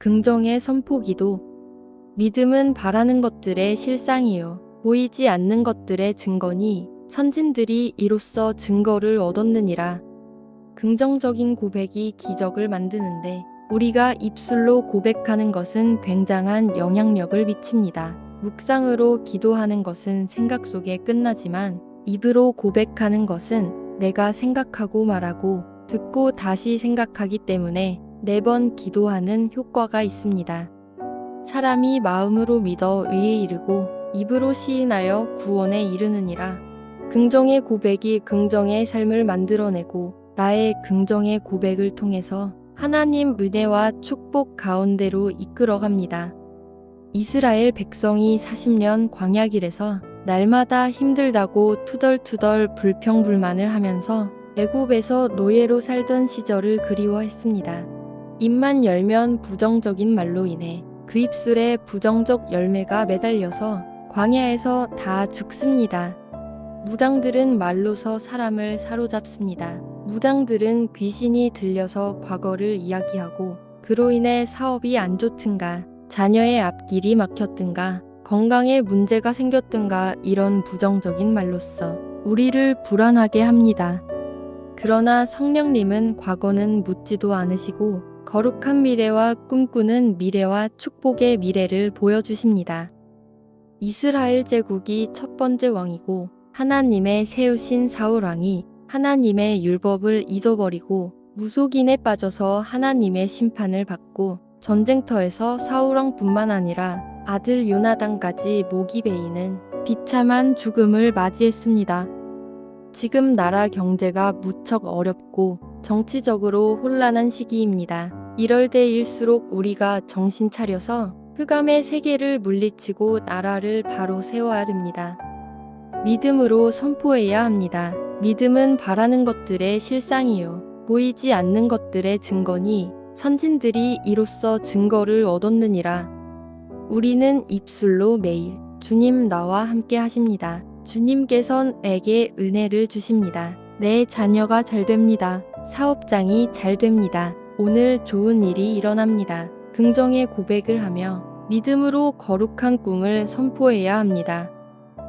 긍정의 선포기도. 믿음은 바라는 것들의 실상이요 보이지 않는 것들의 증거니 선진들이 이로써 증거를 얻었느니라. 긍정적인 고백이 기적을 만드는데 우리가 입술로 고백하는 것은 굉장한 영향력을 미칩니다. 묵상으로 기도하는 것은 생각 속에 끝나지만 입으로 고백하는 것은 내가 생각하고 말하고 듣고 다시 생각하기 때문에 4번 기도하는 효과가 있습니다. 사람이 마음으로 믿어 의에 이르고 입으로 시인하여 구원에 이르느니라. 긍정의 고백이 긍정의 삶을 만들어내고 나의 긍정의 고백을 통해서 하나님 은혜와 축복 가운데로 이끌어갑니다. 이스라엘 백성이 40년 광야길에서 날마다 힘들다고 투덜투덜 불평불만을 하면서 애굽에서 노예로 살던 시절을 그리워했습니다. 입만 열면 부정적인 말로 인해 그 입술에 부정적 열매가 매달려서 광야에서 다 죽습니다. 무당들은 말로서 사람을 사로잡습니다. 무당들은 귀신이 들려서 과거를 이야기하고 그로 인해 사업이 안 좋든가 자녀의 앞길이 막혔든가 건강에 문제가 생겼든가 이런 부정적인 말로써 우리를 불안하게 합니다. 그러나 성령님은 과거는 묻지도 않으시고 거룩한 미래와 꿈꾸는 미래와 축복의 미래를 보여주십니다. 이스라엘 제국이 첫 번째 왕이고 하나님의 세우신 사울왕이 하나님의 율법을 잊어버리고 무속인에 빠져서 하나님의 심판을 받고 전쟁터에서 사울왕뿐만 아니라 아들 요나단까지 목이 베이는 비참한 죽음을 맞이했습니다. 지금 나라 경제가 무척 어렵고 정치적으로 혼란한 시기입니다. 이럴 때일수록 우리가 정신 차려서 흑암의 세계를 물리치고 나라를 바로 세워야 됩니다. 믿음으로 선포해야 합니다. 믿음은 바라는 것들의 실상이요 보이지 않는 것들의 증거니 선진들이 이로써 증거를 얻었느니라. 우리는 입술로 매일 주님 나와 함께 하십니다. 주님께선 내게 은혜를 주십니다. 내 자녀가 잘 됩니다. 사업장이 잘 됩니다. 오늘 좋은 일이 일어납니다. 긍정의 고백을 하며 믿음으로 거룩한 꿈을 선포해야 합니다.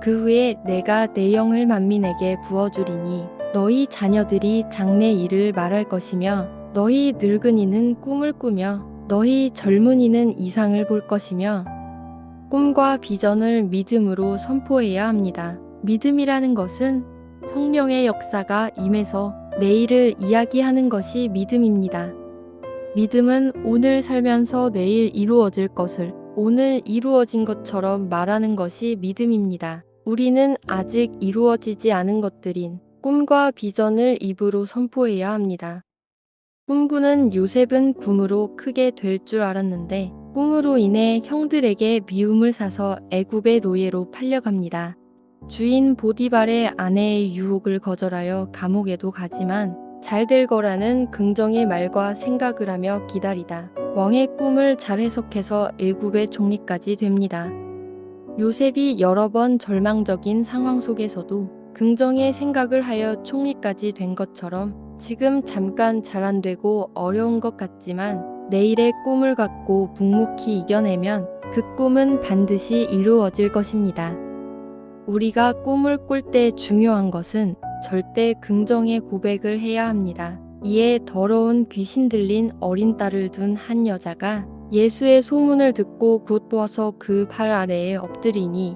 그 후에 내가 내 영을 만민에게 부어주리니 너희 자녀들이 장래 일을 말할 것이며 너희 늙은이는 꿈을 꾸며 너희 젊은이는 이상을 볼 것이며 꿈과 비전을 믿음으로 선포해야 합니다. 믿음이라는 것은 성령의 역사가 임해서 내일을 이야기하는 것이 믿음입니다. 믿음은 오늘 살면서 내일 이루어질 것을 오늘 이루어진 것처럼 말하는 것이 믿음입니다. 우리는 아직 이루어지지 않은 것들인 꿈과 비전을 입으로 선포해야 합니다. 꿈꾸는 요셉은 꿈으로 크게 될 줄 알았는데 꿈으로 인해 형들에게 미움을 사서 애굽의 노예로 팔려갑니다. 주인 보디발의 아내의 유혹을 거절하여 감옥에도 가지만 잘 될 거라는 긍정의 말과 생각을 하며 기다리다 왕의 꿈을 잘 해석해서 애굽의 총리까지 됩니다. 요셉이 여러 번 절망적인 상황 속에서도 긍정의 생각을 하여 총리까지 된 것처럼 지금 잠깐 잘 안 되고 어려운 것 같지만 내일의 꿈을 갖고 묵묵히 이겨내면 그 꿈은 반드시 이루어질 것입니다. 우리가 꿈을 꿀 때 중요한 것은 절대 긍정의 고백을 해야 합니다. 이에 더러운 귀신 들린 어린 딸을 둔 한 여자가 예수의 소문을 듣고 곧 와서 그 발 아래에 엎드리니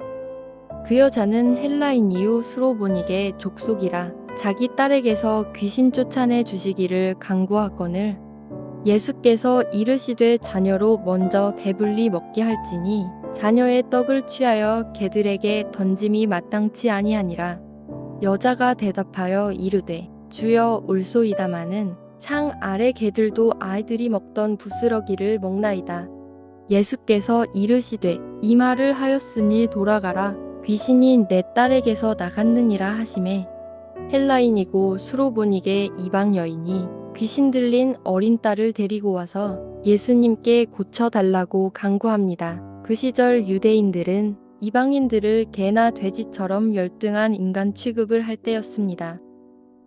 그 여자는 헬라인이요 수로보닉의 족속이라 자기 딸에게서 귀신 쫓아내 주시기를 간구하거늘 예수께서 이르시되 자녀로 먼저 배불리 먹게 할지니 자녀의 떡을 취하여 개들에게 던짐이 마땅치 아니하니라. 여자가 대답하여 이르되 주여 올소이다마는 상 아래 개들도 아이들이 먹던 부스러기를 먹나이다. 예수께서 이르시되 이 말을 하였으니 돌아가라. 귀신이 내 딸에게서 나갔느니라 하시매 헬라인이고 수로보닉의 이방 여인이 귀신 들린 어린 딸을 데리고 와서 예수님께 고쳐달라고 간구합니다. 그 시절 유대인들은 이방인들을 개나 돼지처럼 열등한 인간 취급을 할 때였습니다.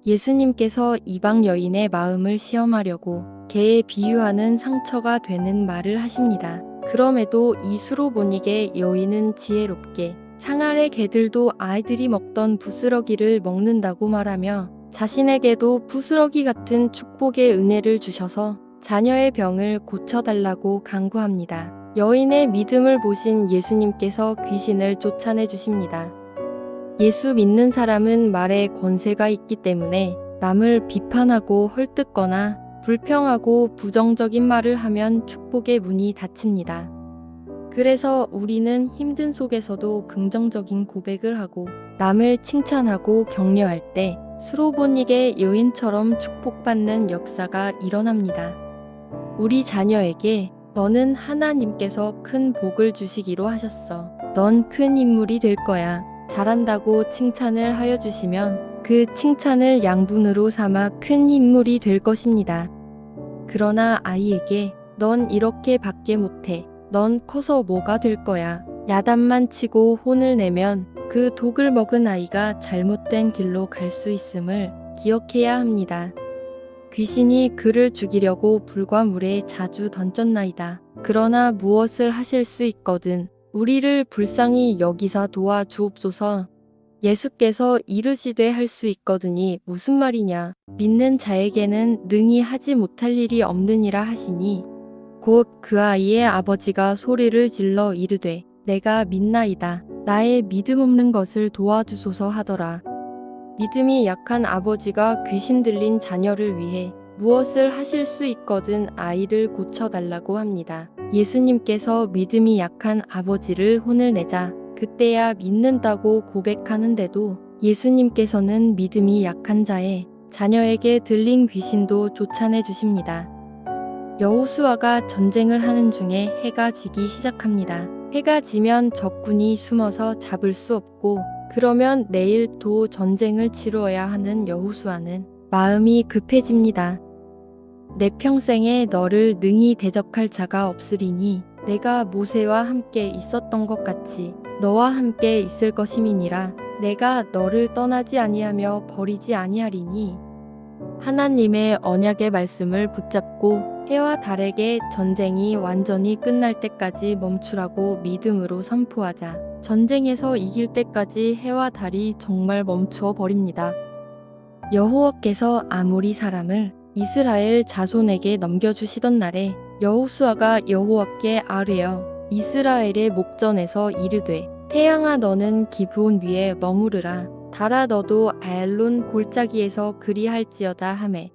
예수님께서 이방 여인의 마음을 시험하려고 개에 비유하는 상처가 되는 말을 하십니다. 그럼에도 이 수로보니게 여인은 지혜롭게 상아래 개들도 아이들이 먹던 부스러기를 먹는다고 말하며 자신에게도 부스러기 같은 축복의 은혜를 주셔서 자녀의 병을 고쳐달라고 간구합니다. 여인의 믿음을 보신 예수님께서 귀신을 쫓아내 주십니다. 예수 믿는 사람은 말에 권세가 있기 때문에 남을 비판하고 헐뜯거나 불평하고 부정적인 말을 하면 축복의 문이 닫힙니다. 그래서 우리는 힘든 속에서도 긍정적인 고백을 하고 남을 칭찬하고 격려할 때 수로보닉의 여인처럼 축복받는 역사가 일어납니다. 우리 자녀에게 너는 하나님께서 큰 복을 주시기로 하셨어. 넌 큰 인물이 될 거야. 잘한다고 칭찬을 하여 주시면 그 칭찬을 양분으로 삼아 큰 인물이 될 것입니다. 그러나 아이에게 넌 이렇게 밖에 못해. 넌 커서 뭐가 될 거야. 야단만 치고 혼을 내면 그 독을 먹은 아이가 잘못된 길로 갈 수 있음을 기억해야 합니다. 귀신이 그를 죽이려고 불과 물에 자주 던졌나이다. 그러나 무엇을 하실 수 있거든 우리를 불쌍히 여기사 도와주옵소서. 예수께서 이르시되 할 수 있거든이 무슨 말이냐. 믿는 자에게는 능히 하지 못할 일이 없느니라 하시니 곧 그 아이의 아버지가 소리를 질러 이르되 내가 믿나이다. 나의 믿음 없는 것을 도와주소서 하더라. 믿음이 약한 아버지가 귀신 들린 자녀를 위해 무엇을 하실 수 있거든 아이를 고쳐달라고 합니다. 예수님께서 믿음이 약한 아버지를 혼을 내자 그때야 믿는다고 고백하는데도 예수님께서는 믿음이 약한 자의 자녀에게 들린 귀신도 쫓아내 주십니다. 여호수아가 전쟁을 하는 중에 해가 지기 시작합니다. 해가 지면 적군이 숨어서 잡을 수 없고 그러면 내일 또 전쟁을 치루어야 하는 여호수아는 마음이 급해집니다. 내 평생에 너를 능히 대적할 자가 없으리니 내가 모세와 함께 있었던 것 같이 너와 함께 있을 것임이니라. 내가 너를 떠나지 아니하며 버리지 아니하리니. 하나님의 언약의 말씀을 붙잡고 해와 달에게 전쟁이 완전히 끝날 때까지 멈추라고 믿음으로 선포하자 전쟁에서 이길 때까지 해와 달이 정말 멈추어 버립니다. 여호와께서 아모리 사람을 이스라엘 자손에게 넘겨주시던 날에 여호수아가 여호와께 아뢰어 이스라엘의 목전에서 이르되 태양아 너는 기브온 위에 머무르라. 달아 너도 아얄론 골짜기에서 그리할지어다 하매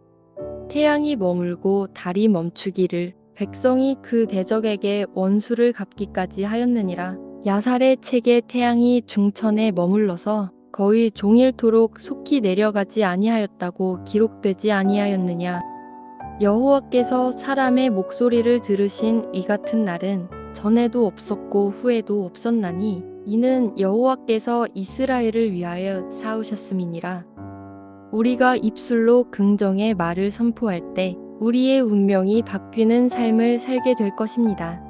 태양이 머물고 달이 멈추기를 백성이 그 대적에게 원수를 갚기까지 하였느니라. 야살의 책에 태양이 중천에 머물러서 거의 종일토록 속히 내려가지 아니하였다고 기록되지 아니하였느냐. 여호와께서 사람의 목소리를 들으신 이 같은 날은 전에도 없었고 후에도 없었나니 이는 여호와께서 이스라엘을 위하여 쌓으셨음이니라. 우리가 입술로 긍정의 말을 선포할 때 우리의 운명이 바뀌는 삶을 살게 될 것입니다.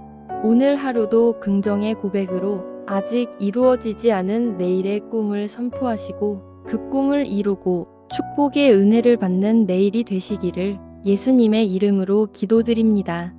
오늘 하루도 긍정의 고백으로 아직 이루어지지 않은 내일의 꿈을 선포하시고 그 꿈을 이루고 축복의 은혜를 받는 내일이 되시기를 예수님의 이름으로 기도드립니다.